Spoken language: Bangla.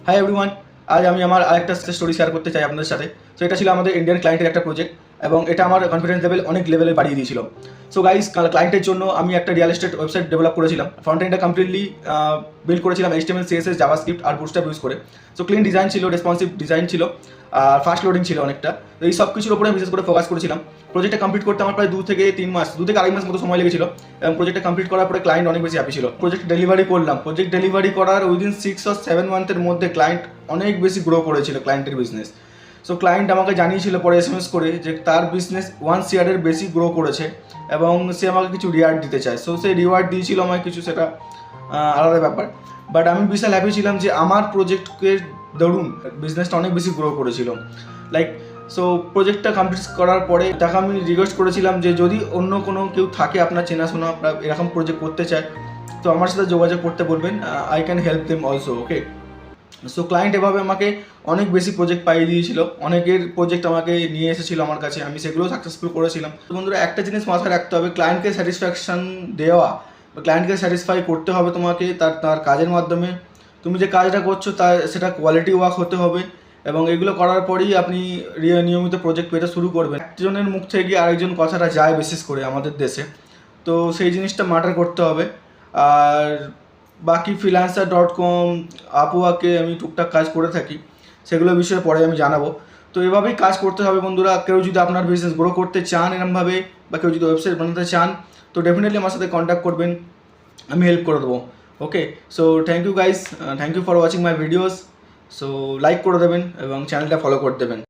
হাই এভরিওয়ান, আজ আমি আমার আরেকটা স্টোরি শেয়ার করতে চাই আপনাদের সাথে। সো এটা ছিল আমাদের ইন্ডিয়ান ক্লায়েন্টের একটা প্রজেক্ট এবং এটা আমার কনফিডেন্স লেভেল অনেক লেভেলে বাড়িয়ে দিয়েছিল। সো গাইস, ক্লায়েন্টের জন্য আমি একটা রিয়েল এস্টেট ওয়েবসাইট ডেভেলপ করেছিলাম। ফ্রন্ট এন্ডটা কমপ্লিটলি বিল্ড করেছিলাম HTML, CSS, জাভাস্ক্রিপ্ট আর বুটস্ট্র্যাপ ইউজ করে। সো ক্লিন ডিজাইন ছিল, রেসপন্সিভ ডিজাইন ছিল, আর ফাস্ট লোডিং ছিল অনেকটা। তো এই সব কিছুর উপরে বিশেষ করে ফোকাস করেছিলাম। প্রজেক্টটা কমপ্লিট করতে আমার প্রায় 2 থেকে 3 মাস, 2 থেকে আড়াই মাস মতো সময় লেগেছিল এবং প্রজেক্টটা কমপ্লিট করার পরে ক্লায়েন্ট অনেক বেশি হ্যাপি ছিল। প্রজেক্ট ডেলিভারি করলাম। প্রজেক্ট ডেলিভারি করার উইদিন 6 or 7 মান্থের মধ্যে ক্লায়েন্ট অনেক বেশি গ্রো করেছিল, ক্লায়েন্টের বিজনেস। সো ক্লায়েন্ট আমাকে জানিয়েছিল পরে SMS করে যে তার বিজনেস 1 CR বেশি গ্রো করেছে এবং সে আমাকে কিছু রিওয়ার্ড দিতে চায়। সো সে রিওয়ার্ড দিয়েছিল আমাকে কিছু, সেটা আলাদা ব্যাপার। বাট আমি বিশাল হ্যাপি ছিলাম যে আমার প্রজেক্টকে দরুন বিজনেসটা অনেক বেশি গ্রো করেছিল। লাইক সো প্রজেক্টটা কমপ্লিট করার পরে তাকে আমি রিকোয়েস্ট করেছিলাম যে যদি অন্য কোনো কেউ থাকে আপনার চেনাশোনা, আপনার এরকম প্রজেক্ট করতে চায় তো আমার সাথে যোগাযোগ করতে বলবেন, I can help them also. Okay, so client এভাবে আমাকে অনেক বেশি প্রজেক্ট পাইয়ে দিয়েছিল, অনেকের প্রজেক্ট আমাকে নিয়ে এসেছিলো আমার কাছে, আমি সেগুলো সাকসেসফুল করেছিলাম। তো বন্ধুরা, একটা জিনিস মাথায় রাখতে হবে, ক্লায়েন্টকে স্যাটিসফ্যাকশান দেওয়া বা ক্লায়েন্টকে স্যাটিসফাই করতে হবে তোমাকে তার কাজের মাধ্যমে। তুমি যে কাজটা করছো সেটা কোয়ালিটি ওয়ার্ক হতে হবে এবং এগুলো করার পরেই আপনি নিয়মিত প্রজেক্ট পেতে শুরু করবেন। একজনের মুখ থেকে আরেকজন কথাটা যায় বিশেষ করে আমাদের দেশে, তো সেই জিনিসটা ম্যাটার করতে হবে। আর বাকি freelancer.com, আপওয়ার্কে আমি টুকটাক কাজ করে থাকি, সেগুলো বিষয়ে পরে আমি জানাবো। তো এভাবেই কাজ করতে হবে বন্ধুরা। কেউ যদি আপনার বিজনেস গ্রো করতে চান এরমভাবে, বা কেউ যদি ওয়েবসাইট বানাতে চান, তো ডেফিনেটলি আমার সাথে কন্ট্যাক্ট করবেন, আমি হেল্প করে দেবো। Okay, so thank you guys, thank you for watching my videos. So like করে দেবেন এবং চ্যানেলটা ফলো করে দেবেন।